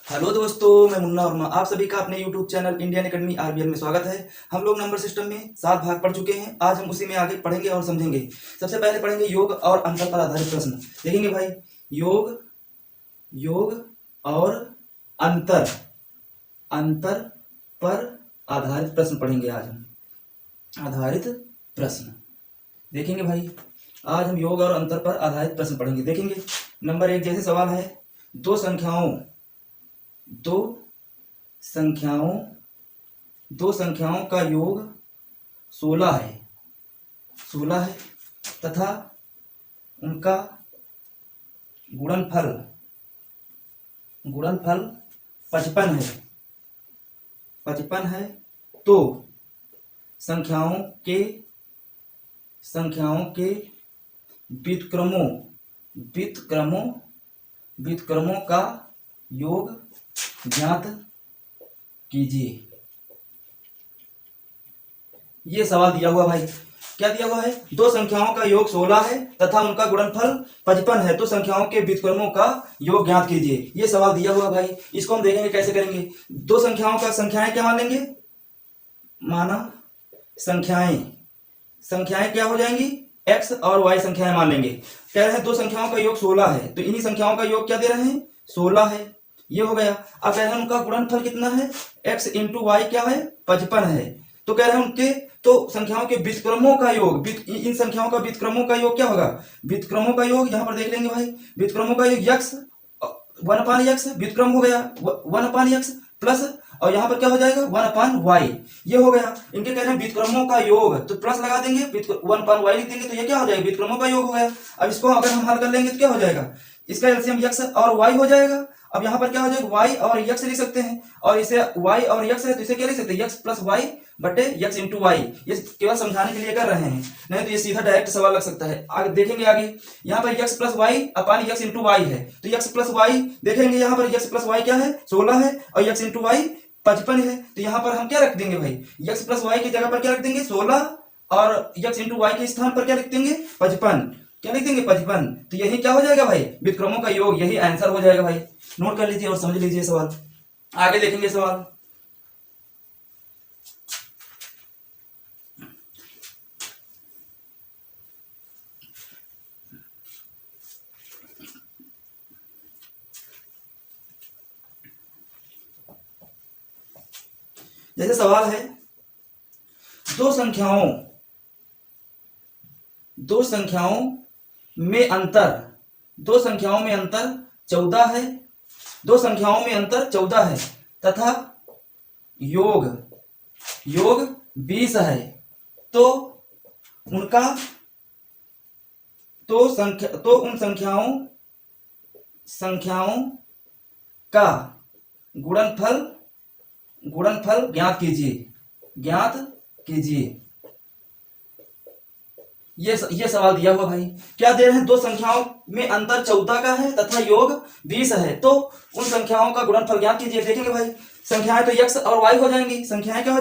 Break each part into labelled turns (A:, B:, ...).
A: Hello दोस्तों, मैं मुन्ना वर्मा। आप सभी का अपने YouTube channel Indian academy RBL में स्वागत है। हम लोग नंबर सिस्टम में 7 भाग पढ़ चुके हैं। आज हम उसी में आगे पढ़ेंगे और समझेंगे। सबसे पहले पढ़ेंगे योग और अंतर पर आधारित प्रश्न। देखेंगे भाई, योग योग और अंतर अंतर पर आधारित प्रश्न पढ़ेंगे। आज हम आधारित प्रश्न देखेंगे भाई। आज हम योग और अंतर पर आधारित प्रश्न पढ़ेंगे। देखेंगे नंबर 1 जैसे सवाल है, दो संख्याओं का योग 16 है तथा उनका गुणनफल 55 है। तो संख्याओं के व्युत्क्रमों का योग ज्ञात कीजिए। ये सवाल दिया हुआ भाई। क्या दिया हुआ है? दो संख्याओं का योग 16 है तथा उनका गुणनफल 55 है, तो संख्याओं के व्युत्क्रमों का योग ज्ञात कीजिए। ये सवाल दिया हुआ भाई। इसको हम देखेंगे कैसे करेंगे। दो संख्याएं क्या मान लेंगे? माना संख्याएं क्या हो जाएंगी? x और y संख्याएं मान लेंगे। कह रहे हैं दो संख्याओं का योग 16 है, तो इन्हीं संख्याओं का योग क्या दे रहे हैं? 16 है। ये हो गया। अब कह रहे हैं उनका गुणनफल कितना है? x इंटू वाई क्या है? 55 है। तो कह रहे हैं उनके संख्याओं के व्युत्क्रमों का योग, इन संख्याओं का व्युत्क्रमों का योग क्या होगा? व्युत्क्रमों का योग यहां पर देख लेंगे भाई। व्युत्क्रमों का योग x 1/x व्युत्क्रम हो गया 1/x प्लस, और यहां पर क्या हो जाएगा? 1/y। ये हो गया। इनके कह रहे हैं व्युत्क्रमों का योग, तो प्लस लगा देंगे, 1/y लिख देंगे, तो ये क्या हो जाएगा? व्युत्क्रमों का योग हो गया। अब इसको अगर हम हल कर लेंगे तो क्या हो जाएगा? इसका एलसीएम x और y हो जाएगा। अब यहाँ पर क्या हो जाएगा? y और x लिख सकते हैं, और इसे y और x है तो इसे क्या लिख सकते हैं? x प्लस वाई बटे x इंटू वाई। ये केवल समझाने के लिए कर रहे हैं, नहीं तो ये सीधा डायरेक्ट सवाल लग सकता है। आगे देखेंगे। आगे यहाँ पर x प्लस वाई अपान x इंटू वाई है, तो x प्लस वाई देखेंगे। यहाँ पर x प्लस वाई क्या है? 16 है, और x इंटू वाई 55 है। तो यहाँ पर हम क्या रख देंगे भाई? x प्लस वाई की जगह पर क्या रख देंगे? 16, और x इंटू वाई के स्थान पर क्या लिख देंगे? 55। क्या लिख देंगे? 55। तो यही क्या हो जाएगा भाई? व्युत्क्रमों का योग, यही आंसर हो जाएगा भाई। नोट कर लीजिए और समझ लीजिए सवाल। आगे देखेंगे सवाल। जैसे सवाल है, दो संख्याओं में अंतर 14 है। दो संख्याओं में अंतर 14 है तथा योग 20 है। तो उन संख्याओं का गुणनफल ज्ञात कीजिए। ये सवाल दिया हुआ भाई। क्या दे रहे हैं? दो संख्याओं में अंतर 14 का है तथा योग 20 है, तो उन संख्याओं का गुणनफल ज्ञात कीजिए। देखेंगे भाई, संख्याएं तो x और y हो जाएंगी। संख्याएं क्या हो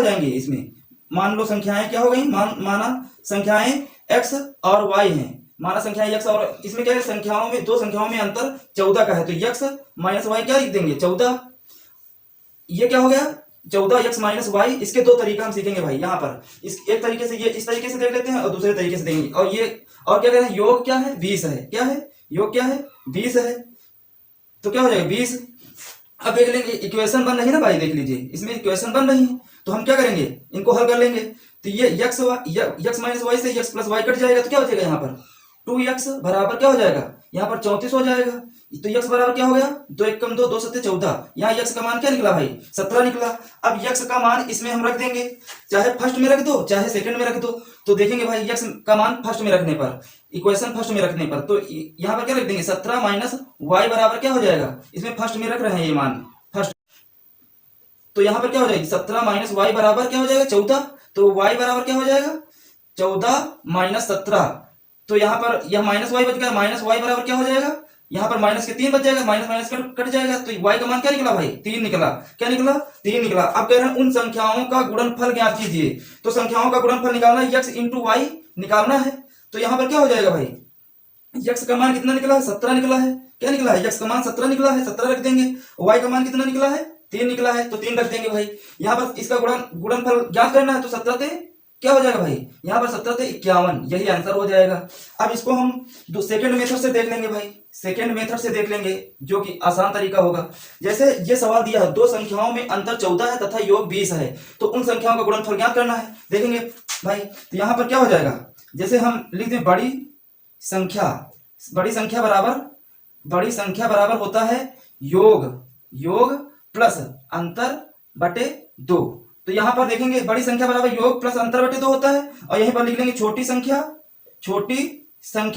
A: जाएंगी? इसमें मान लो संख्याएं क्या हो गई? माना संख्याएं x और y हैं। माना संख्याएं x और, इसमें क्या है? दो संख्याओं में अंतर 14 का है, तो x माइनस वाई क्या लिख देंगे? 14। ये क्या हो गया? 14x minus Y. इसके दो तरीका हम सीखेंगे भाई। यहाँ पर एक तरीके से, ये इस तरीके से देख लेते हैं और दूसरे तरीके से देंगे। और क्या कह रहे हैं? योग क्या है? 20 है। क्या है? योग क्या है? 20 है। तो क्या हो जाएगा? 20। अब देख लेंगे, इक्वेशन बन रही है ना भाई, देख लीजिए, इसमें इक्वेशन बन रही है, तो हम क्या करेंगे? इनको हल कर लेंगे। तो ये x माइनस वाई से x प्लस वाई कट जाएगा, तो क्या हो जाएगा? यहाँ पर 2x बराबर क्या हो जाएगा? यहाँ पर 34 हो जाएगा। तो x बराबर क्या हो गया? 2 1 कम 2, 2 7 14। यहाँ x का मान क्या निकला भाई? 17 निकला। अब x का मान इसमें हम रख देंगे, चाहे फर्स्ट में रख दो चाहे सेकंड में रख दो। तो देखेंगे भाई, x का मान फर्स्ट में रखने पर, इक्वेशन फर्स्ट में रखने पर, तो यहाँ पर क्या रख देंगे? 17 माइनस वाई बराबर क्या हो जाएगा? इसमें फर्स्ट में रख रहे हैं ये मान फर्स्ट, तो यहाँ पर क्या हो जाएगी? 17 माइनस वाई बराबर क्या हो जाएगा? 14। तो y बराबर क्या हो जाएगा? 14 माइनस 17। तो यहाँ पर यह माइनस वाई बच गया। माइनस वाई बराबर क्या हो जाएगा? यहाँ पर माइनस के 3 बच जाएगा, माइनस माइनस कट जाएगा, तो y का मान क्या निकला भाई? 3 निकला। क्या निकला? 3 निकला। अब कह रहे हैं उन संख्याओं का गुणनफल ज्ञात कीजिए। तो संख्याओं का गुणनफल निकालना है, x इंटू वाई निकालना है। तो यहाँ पर क्या हो जाएगा भाई? यक्स का मान कितना निकला है? 17 निकला है। क्या निकला है? यक्स का मान 17 निकला है, 17 रख देंगे। वाई का मान कितना निकला है? 3 निकला है, तो 3 रख देंगे भाई। यहाँ पर इसका गुणनफल ज्ञात करना है, तो 17 से क्या हो जाएगा भाई? यहाँ पर 17 से 51, यही आंसर हो जाएगा। अब इसको हम सेकेंड मेथड से देख लेंगे भाई, सेकेंड मेथड से देख लेंगे, जो कि आसान तरीका होगा। जैसे ये सवाल दिया है, दो संख्याओं में अंतर 14 है तथा योग 20 है, तो उन संख्याओं का गुणनफल ज्ञात करना है। देखेंगे भाई, तो यहाँ पर क्या हो जाएगा? जैसे हम लिख दें बड़ी संख्या बराबर होता है योग प्लस अंतर बटे 2। तो यहां पर देखेंगे बड़ी संख्या बराबर योग प्लस अंतर बटे 2 होता है, और यहीं पर लिख लेंगे छोटी संख्या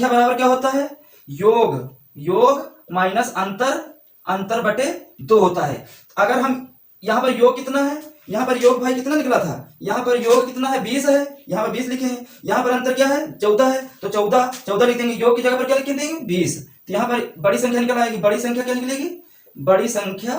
A: बराबर क्या होता है? योग माइनस अंतर बटे 2 होता है। अगर हम यहाँ पर योग कितना है? यहाँ पर योग भाई कितना निकला था? यहाँ पर योग कितना है? 20 है, यहाँ पर 20 लिखे हैं। यहाँ पर अंतर क्या है? 14 है, तो 14 लिख देंगे। योग की जगह पर क्या लिख देंगे? 20। तो यहाँ पर बड़ी संख्या निकल आएगी। बड़ी संख्या क्या निकलेगी? बड़ी संख्या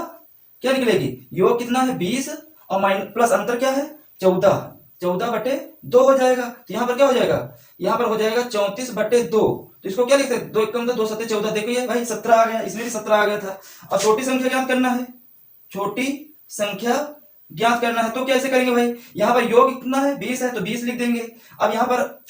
A: क्या निकलेगी? योग कितना है? 20 और प्लस अंतर क्या है? 14 बटे 2 हो जाएगा। तो यहाँ पर क्या हो जाएगा? यहाँ पर हो जाएगा 34 बटे 2। तो इसको क्या लिखते हैं? 2 एकम 2 7 14। देखो ये भाई 17 आ गया, इसमें भी 17 आ गया था। और छोटी संख्या ज्ञात करना है, छोटी संख्या ज्ञात करना है, तो कैसे करेंगे भाई? यहाँ पर योग कितना है? 20 है, तो 20 लिख देंगे। अब यहाँ पर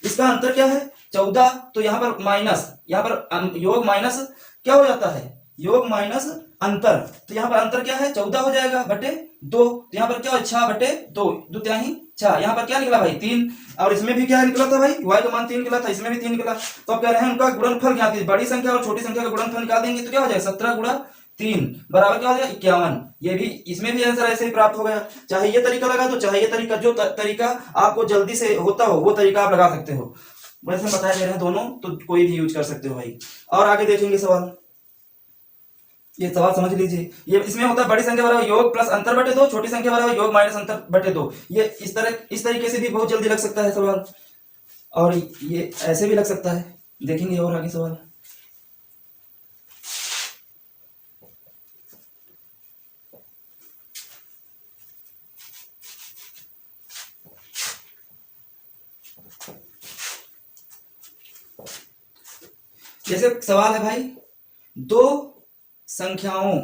A: इसका अंतर क्या है? 14, तो यहाँ पर माइनस, यहाँ पर योग माइनस क्या हो जाता है? योग माइनस अंतर, तो यहाँ पर अंतर क्या है? 14 हो जाएगा बटे 2। तो यहाँ पर क्या हो? 6 बटे 2, 2 तिहाई 6। यहाँ पर क्या निकला भाई? 3। और इसमें भी क्या निकला था भाई? y का मान 3 निकला था, इसमें भी 3 निकला। तो अब कह रहे हैं उनका गुणनफल ज्ञात कीजिए। बड़ी संख्या और छोटी संख्या का गुणनफल निकाल देंगे, तो क्या हो जाएगा? 17 गुणा 3 बराबर क्या हो जाएगा? 51। ये भी, इसमें भी आंसर ऐसे ही प्राप्त हो गया। चाहे ये तरीका लगा दो, चाहे ये तरीका, जो तरीका आपको जल्दी से होता हो वो तरीका आप लगा सकते हो। वैसे बताए दे रहे हैं दोनों, तो कोई भी यूज कर सकते हो भाई। और आगे देखेंगे सवाल, ये सवाल समझ लीजिए। ये इसमें होता है बड़ी संख्या बराबर योग प्लस अंतर बटे 2, छोटी संख्या बराबर योग माइनस अंतर बटे 2। ये इस तरीके से भी बहुत जल्दी लग सकता है सवाल, और ये ऐसे भी लग सकता है। देखेंगे और आगे सवाल। जैसे सवाल है भाई, दो संख्याओं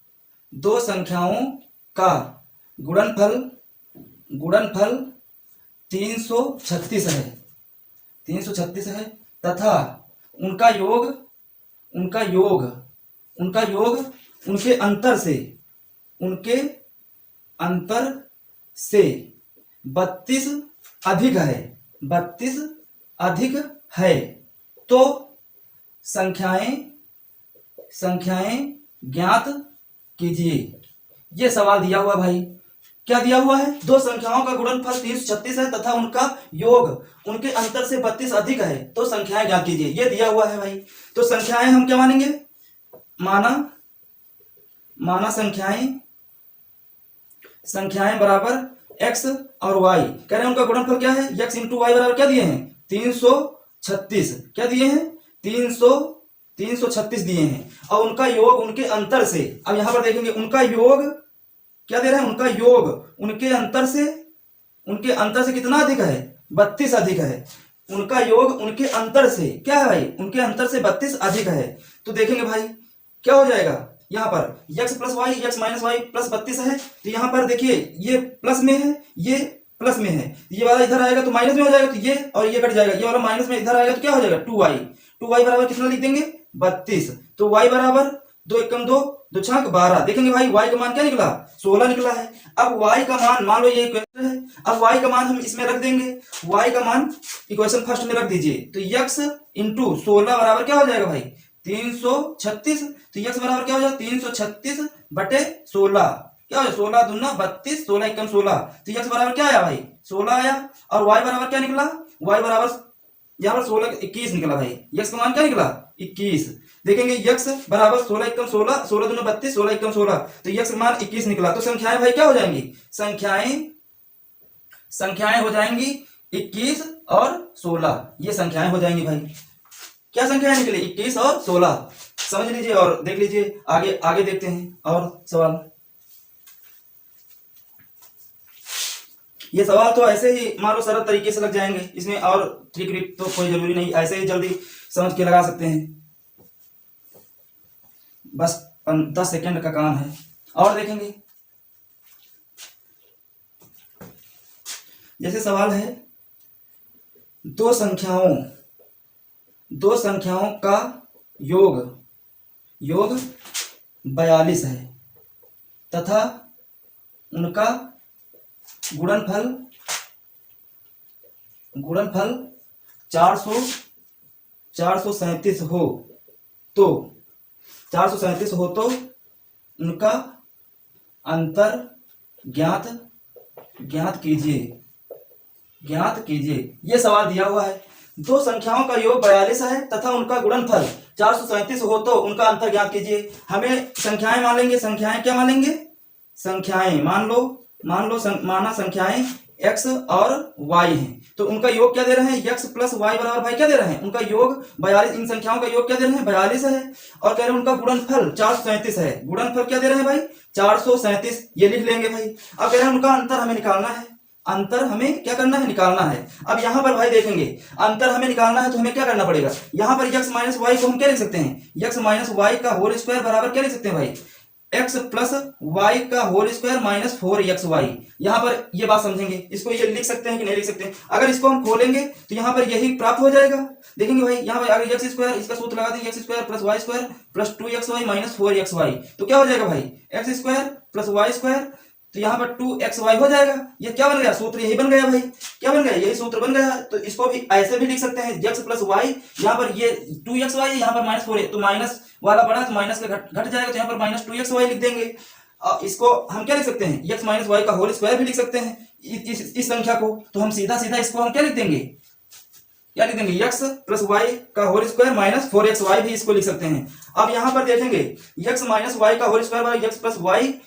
A: का गुणनफल 336 है तथा उनका योग उनके अंतर से 32 अधिक है, तो संख्याएं ज्ञात कीजिए। ये सवाल दिया हुआ भाई। क्या दिया हुआ है? दो संख्याओं का गुणनफल 336 है तथा उनका योग उनके अंतर से 32 अधिक है, तो संख्याएं ज्ञात कीजिए। ये दिया हुआ है भाई। तो संख्याएं हम क्या मानेंगे? माना संख्याएं बराबर x और y। कह रहे हैं उनका गुणनफल क्या है? x इंटू वाई बराबर क्या दिए हैं? 336। क्या दिए हैं? 336 दिए हैं, और उनका योग उनके अंतर से। अब यहां पर देखेंगे उनका योग क्या दे रहे हैं? उनका योग उनके अंतर से कितना अधिक है? 32 अधिक है। उनका योग उनके अंतर से क्या है भाई? उनके अंतर से 32 अधिक है। तो देखेंगे भाई क्या हो जाएगा? यहाँ पर x plus y, x minus y plus 32 है, तो यहाँ पर देखिए ये प्लस में है, ये प्लस में है, ये वाला इधर आएगा तो माइनस में हो जाएगा, तो ये और ये कट जाएगा, ये वाला माइनस में इधर आएगा तो क्या हो जाएगा? 2y बराबर कितना लिख देंगे? 32। तो y बराबर 2 एकम 2, 2 छाक 12। देखेंगे भाई y का मान क्या निकला? 16 निकला है। अब y का मान, मान लो ये इक्वेशन है, अब y का मान हम इसमें रख देंगे। y का मान इक्वेशन फर्स्ट में रख दीजिए, तो x इंटू 16 बराबर क्या हो जाएगा भाई? 336। तो x बराबर क्या हो जाएगा? 336 बटे 16। क्या हो जाएगा? 16 दूना 32, 16 एकम 16। तो x बराबर क्या आया भाई? 16 आया। और y बराबर क्या निकला? y बराबर यहाँ पर 16 21 निकला भाई। x का मान क्या निकला? 21। देखेंगे x बराबर 16 एकम 16, 16 दूना 32, 16 एकम 16। तो x का मान 21 निकला। तो संख्याएं भाई क्या हो जाएंगी? संख्याएं हो जाएंगी 21 और 16। ये संख्याएं हो जाएंगी भाई। क्या संख्याएं निकली? 21 और 16। समझ लीजिए और देख लीजिए। आगे देखते हैं और सवाल। ये सवाल तो ऐसे ही मान लो सरल तरीके से लग जाएंगे, इसमें और ट्रिक तो कोई जरूरी नहीं, ऐसे ही जल्दी समझ के लगा सकते हैं, बस 10 सेकंड का काम है। और देखेंगे, जैसे सवाल है दो संख्याओं का योग 42 है तथा उनका गुणनफल 437 हो तो 437 हो तो उनका अंतर ज्ञात कीजिए। ये सवाल दिया हुआ है। दो संख्याओं का योग 42 है तथा उनका गुणनफल 437 हो तो उनका अंतर ज्ञात कीजिए। हमें संख्याएं मान लेंगे। संख्याएं क्या मानेंगे? संख्याएं माना संख्याएं x और y हैं, तो उनका योग क्या दे रहे हैं? x प्लस वाई बराबर भाई क्या दे रहे हैं? उनका योग 42, इन संख्याओं का योग क्या दे रहे हैं? 42 है। और कह रहे हैं उनका गुणनफल 437 है। गुणनफल क्या दे रहे हैं भाई? 437, ये लिख लेंगे भाई। अब कह रहे हैं उनका अंतर हमें निकालना है। अंतर हमें क्या करना है? निकालना है। अब यहां पर भाई देखेंगे, अंतर हमें निकालना है तो हमें क्या करना पड़ेगा? यहां पर x माइनस वाई को हम क्या लिख सकते हैं? x माइनस वाई का होल स्क्वायर बराबर क्या लिख सकते हैं भाई? x प्लस वाई का होल स्क्वायर माइनस 4xy। यहां पर ये बात समझेंगे, इसको ये लिख सकते हैं कि नहीं लिख सकते हैं? अगर इसको हम खोलेंगे तो यहां पर यही प्राप्त हो जाएगा। देखेंगे भाई, यहां पर अगर x स्क्वायर, इसका सूत्र लगा देंगे, x square plus y square plus 2xy minus 4xy, तो क्या हो जाएगा भाई? x square plus y square, तो यहाँ पर 2xy हो जाएगा। ये क्या बन गया? सूत्र यही बन गया भाई। क्या बन गया? यही सूत्र बन गया। तो इसको भी ऐसे भी लिख सकते हैं, x प्लस वाई, यहाँ पर ये 2xy है, यहाँ पर माइनस 4 है, तो माइनस वाला बड़ा तो माइनस का घट जाएगा, तो यहाँ पर माइनस 2xy लिख देंगे। इसको हम क्या लिख सकते हैं? x माइनस वाई का होल स्क्वायर भी लिख सकते हैं इस संख्या को। तो हम सीधा इसको हम क्या लिख देंगे? क्या लिख देंगे? x प्लस वाई का होल स्क्वायर माइनस 4xy भी इसको लिख सकते हैं। अब यहाँ पर देखेंगे x माइनस वाई का whole square x plus y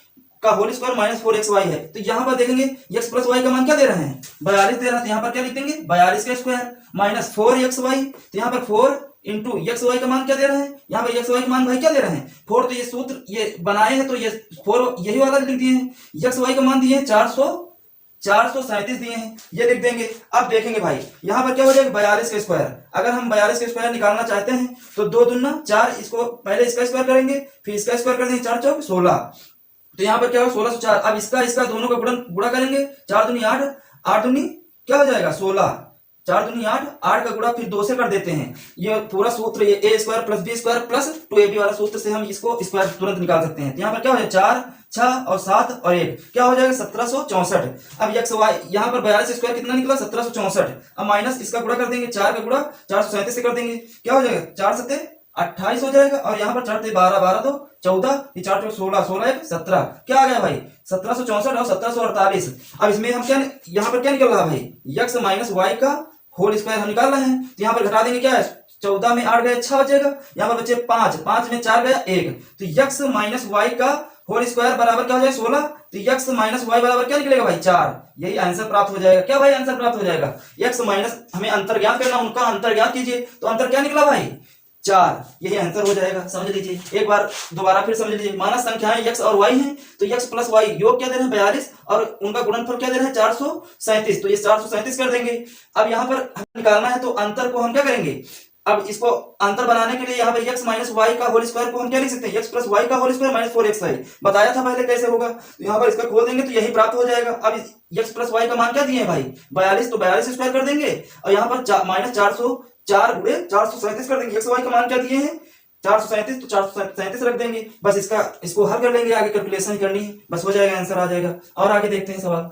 A: का होल स्क्वायर माइनस 4xy है, तो यहां पर देखेंगे x प्लस वाई का मान क्या दे रहे हैं? 42 दे रहा है, तो यहां पर क्या लिख देंगे? 42 का स्क्वायर माइनस 4xy, तो यहां पर 4 इंटू xy का मान क्या दे रहे हैं? यहां पर xy का मान भाई क्या दे रहे हैं? 4, तो ये सूत्र ये बनाए हैं तो ये 4 यही वाला लिख दिए हैं। xy का मान दिए हैं 437 दिए हैं, ये लिख देंगे। अब देखेंगे भाई, यहाँ पर क्या हो जाएगा? 42 का स्क्वायर। अगर हम 42 का स्क्वायर निकालना चाहते हैं तो 2 दूना 4, इसको पहले इसका स्क्वायर करेंगे, फिर इसका स्क्वायर कर देंगे, 4 चौक 16, तो यहाँ पर क्या होगा? 1604। अब इसका दोनों का गुणा करेंगे, 4 दूनी 8, 8 दूनी क्या हो जाएगा? 16, 4 दूनी 8, 8 का गुणा फिर 2 से कर देते हैं। ये पूरा सूत्र, ये a square plus b square plus 2ab वाला सूत्र से हम इसको स्क्वायर तुरंत निकाल सकते हैं। तो यहाँ पर क्या हो जाएगा? 4, 6 और 7 और 1 क्या हो जाएगा? 1764। अब x y यहाँ पर 42 स्क्वायर कितना निकला? 1764। अब माइनस इसका गुणा कर देंगे, 4 का गुणा 437 से कर देंगे, क्या हो जाएगा? 4 सत्ते 28 हो जाएगा। और यहाँ पर 4 थे 12, 12 तो 14, 4 तो 16, 16 1 17, क्या आ गया भाई? 1764 और 1748। अब इसमें हम क्या, यहाँ पर क्या निकल रहा भाई? x माइनस वाई का होल स्क्वायर हम निकाल रहे हैं, तो यहाँ पर घटा देंगे, क्या है? 14 में 8 गए 6 बचेगा, यहाँ पर बचे 5, 5 में 4 गया 1, तो x माइनस वाई का होल स्क्वायर बराबर क्या हो जाएगा? 16, तो x माइनस वाई बराबर क्या निकलेगा भाई? 4। यही आंसर प्राप्त हो जाएगा। क्या भाई आंसर प्राप्त हो जाएगा? x माइनस, हमें अंतर ज्ञात करना, उनका अंतर ज्ञात कीजिए, तो अंतर क्या निकला भाई? 4। यही आंसर हो जाएगा। समझ लीजिए, एक बार दोबारा फिर समझ लीजिए। माना संख्याएं x और y हैं, तो x प्लस वाई योग क्या दे रहे हैं? 42, और उनका गुणनफल क्या दे रहे हैं? 437, तो ये 437 कर देंगे। अब यहाँ पर निकालना है तो अंतर को हम क्या करेंगे? अब इसको अंतर बनाने के लिए यहाँ पर x माइनस वाई का होल स्क्वायर को हम क्या लिख सकते हैं? x प्लस वाई का होल स्क्वायर माइनस 4xy, बताया था पहले कैसे होगा। तो यहाँ पर इसका खोल देंगे तो यही प्राप्त हो जाएगा। अब x प्लस वाई का मान क्या दिए हैं भाई? 42, तो 42 स्क्वायर कर देंगे, और यहाँ पर माइनस 404 गुणे 437 कर देंगे। x वाई का मान क्या दिए हैं? 437, तो 437 रख देंगे। बस इसको हल कर लेंगे, आगे कैलकुलेशन करनी है, बस हो जाएगा, आंसर आ जाएगा। और आगे देखते हैं सवाल।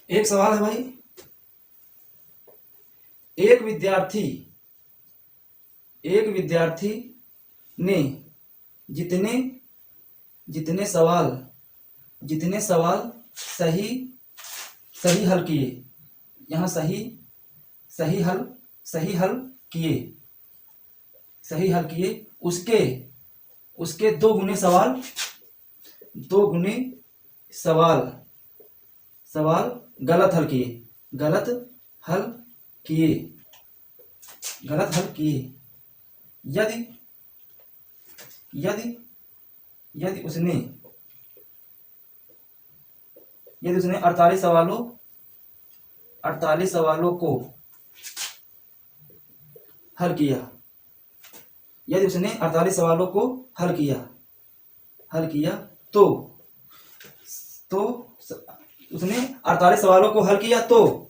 A: एक सवाल है भाई, एक विद्यार्थी ने जितने सवाल सही हल किए, यहाँ सही हल किए, उसके 2 गुने सवाल गलत हल किए, यदि उसने यदि उसने 48 सवालों को हल किया, यदि उसने 48 सवालों को हल किया तो उसने 48 सवालों को हल किया तो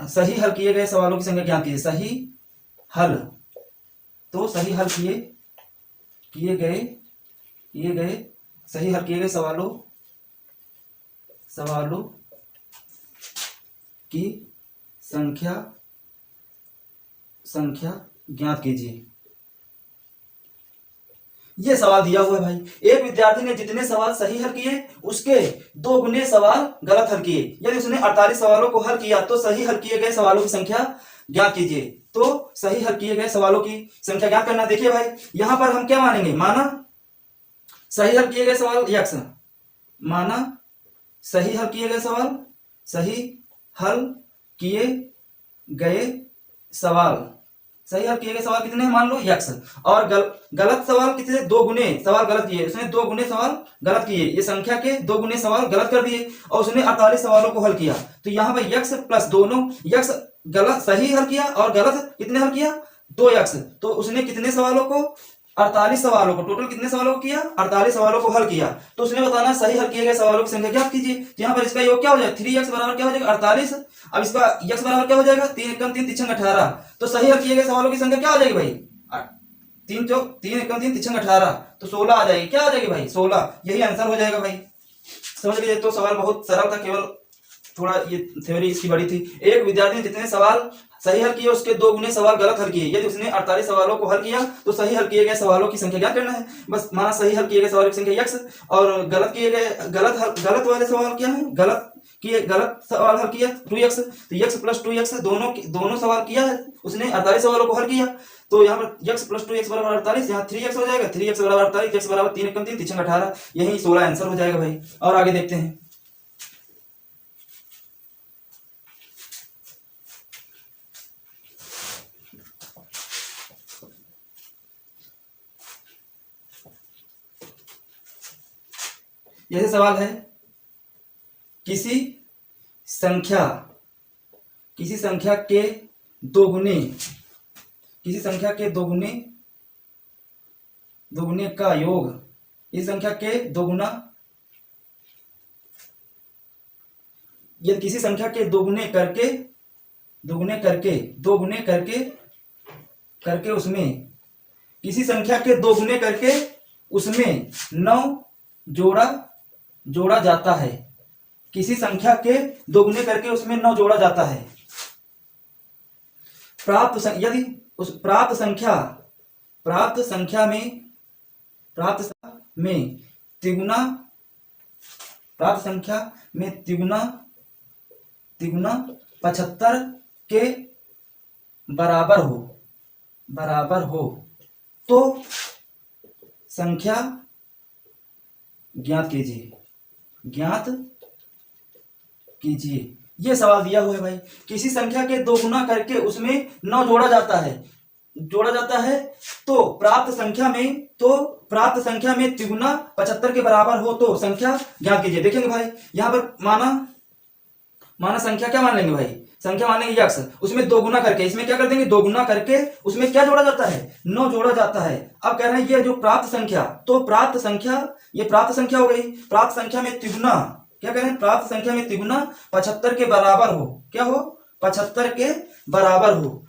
A: सही हल किए गए सवालों की संख्या ज्ञात कीजिए। सही हल किए गए सही हल किए गए सवालों की संख्या ज्ञात कीजिए। ये सवाल दिया हुआ है भाई। एक विद्यार्थी ने जितने सवाल सही हल किए उसके 2 गुने सवाल गलत हल किए। यदि उसने 48 सवालों को हल किया तो सही हल किए गए सवालों की संख्या ज्ञात कीजिए। तो सही हल किए गए सवालों की संख्या ज्ञात करना। देखिए भाई, यहां पर हम क्या मानेंगे, माना सही हल किए गए सवाल यक्स, माना सही हल किए गए सवाल कितने हैं, मान लो यक्स। और गलत सवाल कितने, 2 गुने सवाल गलत किए, उसने 2 गुने सवाल गलत किए, ये संख्या के 2 गुने सवाल गलत कर दिए और उसने 48 सवालों को हल किया। तो यहाँ पर यक्स प्लस दोनों, यक्स गलत सही हल किया और गलत कितने हल किया, 2 यक्स। तो उसने कितने सवालों को, 48 सवालों को, टोटल कितने सवालों को किया, 48 सवालों को हल किया। तो उसने बताना सही हल किए गए सवालों की संख्या ज्ञात कीजिए। तो यहाँ पर इसका योग क्या हो जाएगा, 3x बराबर क्या हो जाएगा, 48। अब इसका x बराबर क्या हो जाएगा, 3 एकम 3 तिरछंग 18। तो सही हल किए गए सवालों की संख्या क्या हो जाएगी भाई, 3 एकम 3 तिरछंग 18, तो 16 आ जाएगी। क्या आ जाएगी भाई, 16। यही आंसर हो जाएगा भाई। समझ लीजिए, तो सवाल बहुत सरल था, केवल थोड़ा ये थ्योरी इसकी बड़ी थी। एक विद्यार्थी ने जितने सवाल सही हल किए उसके 2 गुने सवाल गलत हल किए। यदि उसने 48 सवालों को हल किया तो सही हल किए गए सवालों की संख्या ज्ञात करना है। बस माना सही हल किए गए सवालों की संख्या x और गलत वाले सवाल क्या है, गलत सवाल हल किया 2x। तो x प्लस 2x दोनों सवाल किया है उसने, 48 सवालों को हल किया। तो यहाँ पर x प्लस 2x बराबर 48, यहाँ 3x हो जाएगा, 3x बराबर 48, x बराबर 3 एकम 3 तिरछंग 18, यही 16 आंसर हो जाएगा भाई। और आगे देखते हैं। यह सवाल है, किसी संख्या के दो गुने का योग, इस संख्या के 2 गुना, यदि किसी संख्या के 2 गुने करके उसमें, किसी संख्या के 2 गुने करके उसमें 9 जोड़ा जाता है, किसी संख्या के 2 गुने करके उसमें 9 जोड़ा जाता है। यदि उस प्राप्त संख्या में तिगुना 75 के बराबर हो तो संख्या ज्ञात कीजिए। ये सवाल दिया हुआ है भाई। किसी संख्या के 2 गुना करके उसमें 9 जोड़ा जाता है तो प्राप्त संख्या में तिगुना 75 के बराबर हो तो संख्या ज्ञात कीजिए। देखेंगे भाई, यहाँ पर माना संख्या क्या मान लेंगे भाई, संख्या मान लेंगे x, उसमें 2 गुना करके, इसमें क्या कर देंगे 2 गुना करके उसमें क्या जोड़ा जाता है, 9 जोड़ा जाता है। अब कह रहे हैं ये जो प्राप्त संख्या, तो प्राप्त संख्या हो गई। प्राप्त संख्या में तिगुना, क्या कह रहे हैं, प्राप्त संख्या में तिगुना 75 के बराबर हो, क्या हो, 75 के बराबर हो।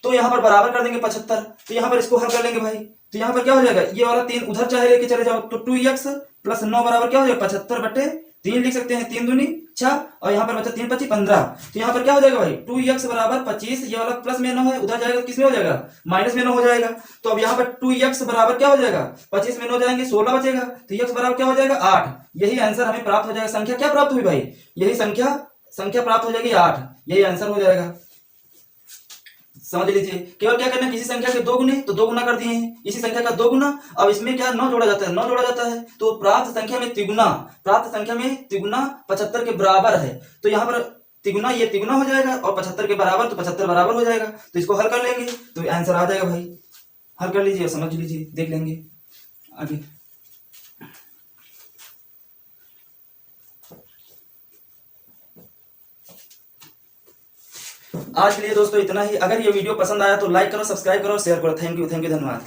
A: तो यहाँ पर बराबर कर देंगे 75। तो यहाँ पर इसको हल कर लेंगे भाई। तो यहाँ पर क्या हो जाएगा, ये वाला 3 उधर चाहे लेके चले जाओ, तो 2x प्लस 9 बराबर क्या हो जाएगा, 75/3 लिख सकते हैं, 3 दूनी 6 और यहाँ पर बचा 3 25 15। तो यहाँ पर क्या हो जाएगा भाई, 2x बराबर 25, ये वाला प्लस में 9 है, उधर जाएगा किस में हो जाएगा, माइनस में 9 हो जाएगा। तो अब यहाँ पर 2x बराबर क्या हो जाएगा, 25 में 9 जाएंगे 16 बचेगा, तो x बराबर क्या हो जाएगा 8। यही आंसर हमें प्राप्त हो जाएगा। संख्या क्या प्राप्त हुई भाई, यही संख्या प्राप्त हो जाएगी 8, यही आंसर हो जाएगा। समझ लीजिए, केवल क्या करना है, किसी संख्या के 2 गुने तो 2 गुना कर दिए हैं, इसी संख्या का 2 गुना, अब इसमें क्या 9 जोड़ा जाता है, तो प्राप्त संख्या में तिगुना 75 के बराबर है। तो यहाँ पर तिगुना, ये तिगुना हो जाएगा और 75 के बराबर, तो 75 बराबर हो जाएगा। तो इसको हल कर लेंगे तो आंसर आ जाएगा भाई। हल कर लीजिए, समझ लीजिए, देख लेंगे आगे। आज के लिए दोस्तों इतना ही। अगर ये वीडियो पसंद आया तो लाइक करो, सब्सक्राइब करो, शेयर करो। थैंक यू, धन्यवाद।